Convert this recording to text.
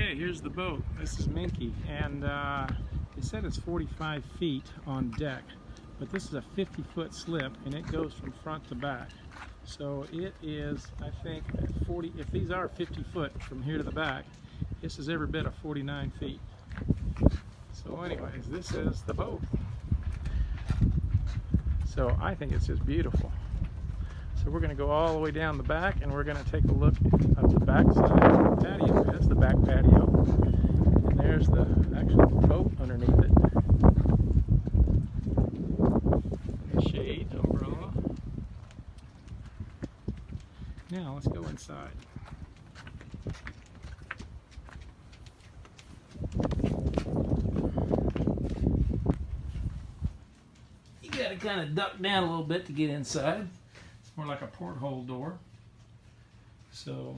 Okay, here's the boat. This is Minky, and they said it's 45 feet on deck, but this is a 50-foot slip, and it goes from front to back. So it is, I think, 40. If these are 50 foot from here to the back, this is every bit of 49 feet. So anyways, this is the boat. So I think it's just beautiful. So we're going to go all the way down the back, and we're going to take a look at the back side of the patio. That's the back patio. And there's the actual boat underneath it. The shade umbrella. Now let's go inside. You got to kind of duck down a little bit to get inside. More like a porthole door. So